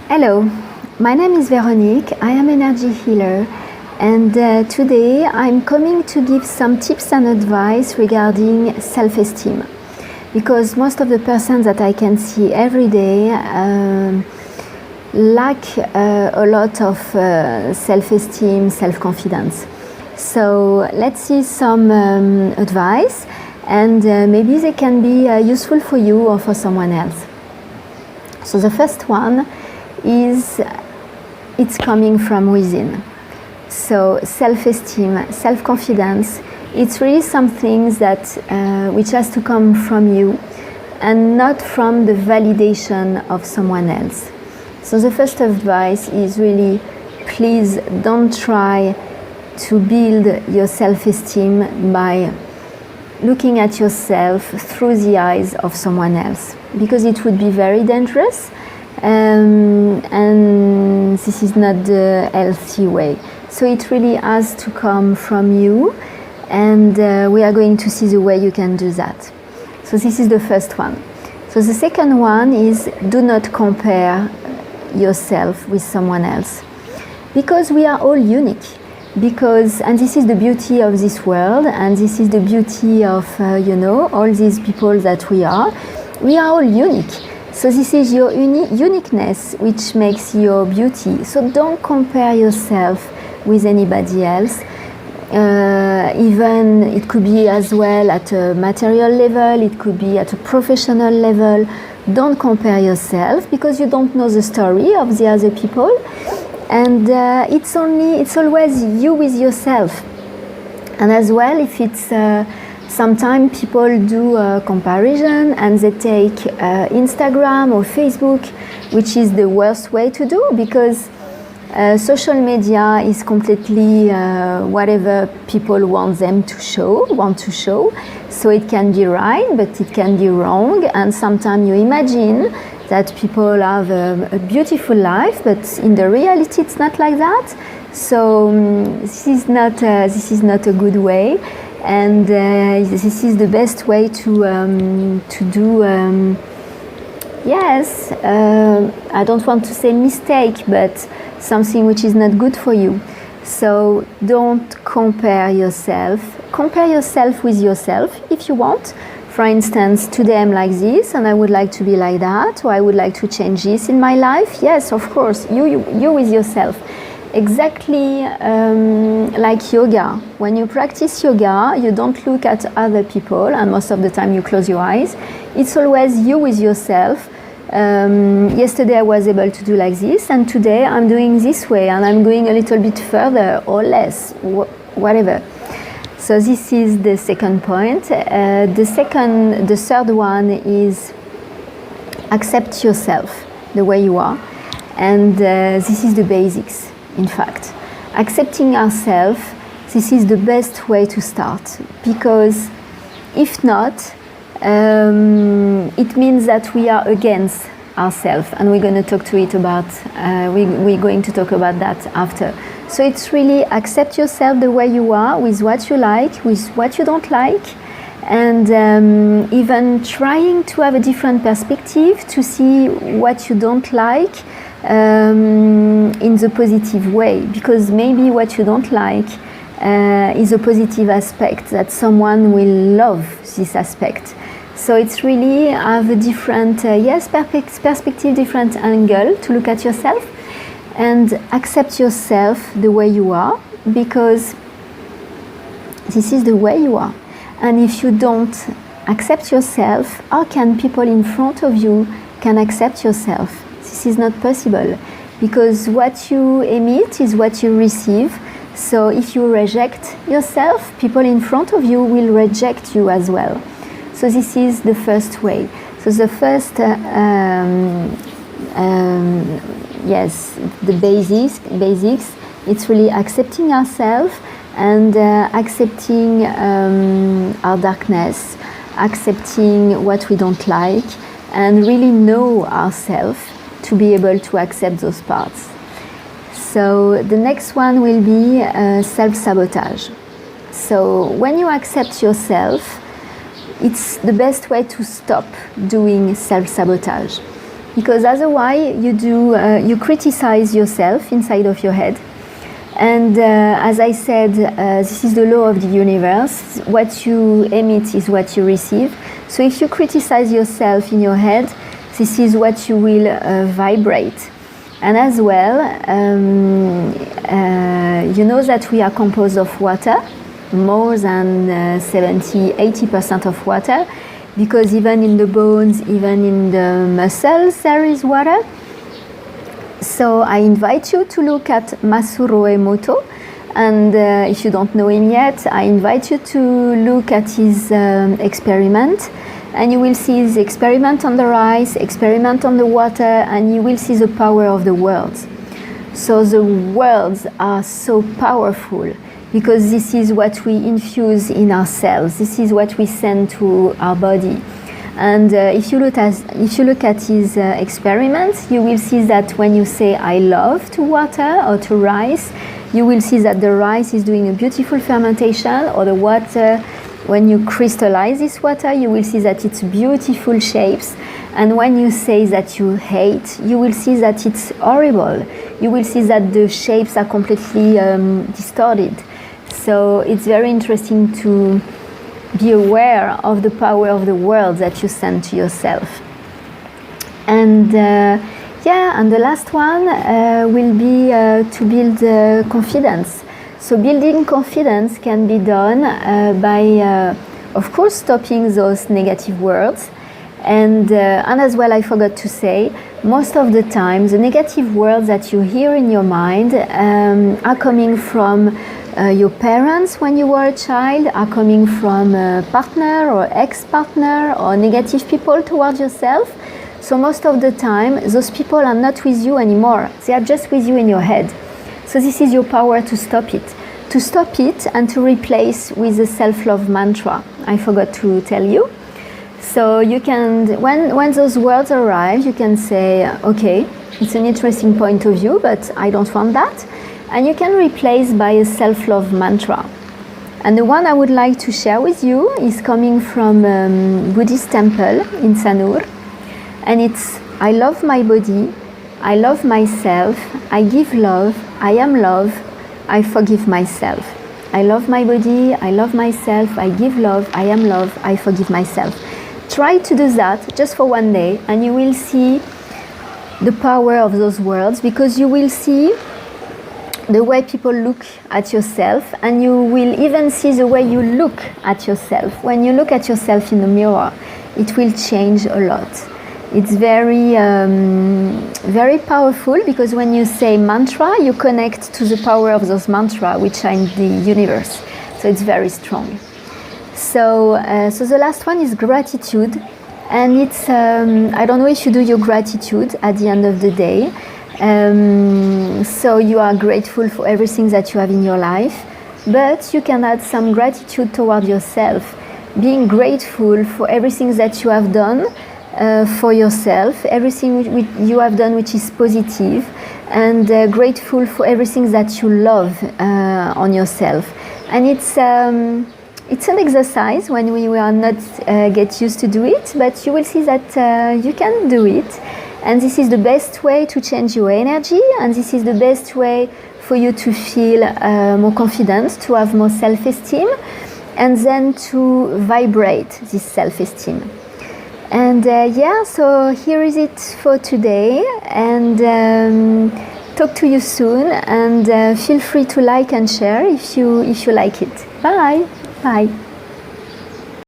Hello, my name is Veronique. I am energy healer, and today I'm coming to give some tips and advice regarding self-esteem, because most of the persons that I can see every day lack a lot of self-esteem, self-confidence. So let's see some advice, and maybe they can be useful for you or for someone else. So the first one is it's coming from within. So self-esteem, self-confidence, it's really something that which has to come from you and not from the validation of someone else. So the first advice is really, please don't try to build your self-esteem by looking at yourself through the eyes of someone else, because it would be very dangerous. And this is not the healthy way. So it really has to come from you, and we are going to see the way you can do that. So this is the first one. So the second one is, do not compare yourself with someone else, because we are all unique. And this is the beauty of this world, and this is the beauty of all these people that we are all unique. So this is your uniqueness which makes your beauty. So don't compare yourself with anybody else. Even it could be as well at a material level, it could be at a professional level. Don't compare yourself, because you don't know the story of the other people. And it's always you with yourself. And as well, if it's sometimes people do a comparison and they take Instagram or Facebook, which is the worst way to do, because social media is completely whatever people want to show. So it can be right, but it can be wrong. And sometimes you imagine that people have a beautiful life, but in the reality it's not like that. So this is not a good way. And this is the best way to do, I don't want to say mistake, but something which is not good for you. So don't compare yourself. Compare yourself with yourself if you want. For instance, today I'm like this and I would like to be like that, or I would like to change this in my life. Yes, of course, you with yourself. Exactly like yoga. When you practice yoga, you don't look at other people, and most of the time you close your eyes. It's always you with yourself. Yesterday I was able to do like this, and today I'm doing this way, and I'm going a little bit further or less, whatever. So this is the second point. The third one is accept yourself the way you are, and this is the basics. In fact, accepting ourselves, this is the best way to start, because if not, it means that we are against ourselves, and we're going to talk about that after. So it's really accept yourself the way you are, with what you like, with what you don't like, and even trying to have a different perspective to see what you don't like in the positive way, because maybe what you don't like is a positive aspect that someone will love this aspect. So it's really have a different perspective, different angle to look at yourself, and accept yourself the way you are, because this is the way you are. And if you don't accept yourself, how can people in front of you can accept yourself? This is not possible, because what you emit is what you receive. So if you reject yourself, people in front of you will reject you as well. So this is the first way. So the first, the basics, it's really accepting ourselves and accepting our darkness, accepting what we don't like, and really know ourselves to be able to accept those parts. So the next one will be self-sabotage. So when you accept yourself, it's the best way to stop doing self-sabotage. because otherwise you criticize yourself inside of your head. And as I said, this is the law of the universe. What you emit is what you receive. So if you criticize yourself in your head, this is what you will vibrate. And as well, you know that we are composed of water, more than 70-80% of water, because even in the bones, even in the muscles, there is water. So I invite you to look at Masaru Emoto, and if you don't know him yet, I invite you to look at his experiment, and you will see his experiment on the rice, experiment on the water, and you will see the power of the words. So the words are so powerful, because this is what we infuse in ourselves. This is what we send to our body. And if you look at his experiments, you will see that when you say "I love" to water or to rice, you will see that the rice is doing a beautiful fermentation, or the water, when you crystallize this water, you will see that it's beautiful shapes. And when you say that you hate, you will see that it's horrible. You will see that the shapes are completely distorted. So it's very interesting to be aware of the power of the words that you send to yourself. And and the last one will be to build confidence. So building confidence can be done by, of course, stopping those negative words. And as well, I forgot to say, most of the time, the negative words that you hear in your mind are coming from your parents when you were a child, are coming from a partner or ex-partner or negative people towards yourself. So most of the time, those people are not with you anymore. They are just with you in your head. So this is your power to stop it. To stop it and to replace with a self-love mantra. I forgot to tell you. So you can, when those words arrive, you can say, okay, it's an interesting point of view, but I don't want that. And you can replace by a self-love mantra. And the one I would like to share with you is coming from Buddhist temple in Sanur. And it's, I love my body, I love myself, I give love, I am love, I forgive myself. I love my body, I love myself, I give love, I am love, I forgive myself. Try to do that just for one day, and you will see the power of those words, because you will see the way people look at yourself, and you will even see the way you look at yourself. When you look at yourself in the mirror, it will change a lot. It's very, very powerful, because when you say mantra, you connect to the power of those mantras, which are in the universe. So it's very strong. So the last one is gratitude, and it's, I don't know if you do your gratitude at the end of the day. So you are grateful for everything that you have in your life, but you can add some gratitude toward yourself, being grateful for everything that you have done for yourself, everything you have done which is positive, and grateful for everything that you love on yourself. And it's an exercise when we are not get used to do it, but you will see that you can do it. And this is the best way to change your energy, and this is the best way for you to feel more confident, to have more self-esteem, and then to vibrate this self-esteem. And so here is it for today, and talk to you soon, and feel free to like and share if you like it. Bye. Bye.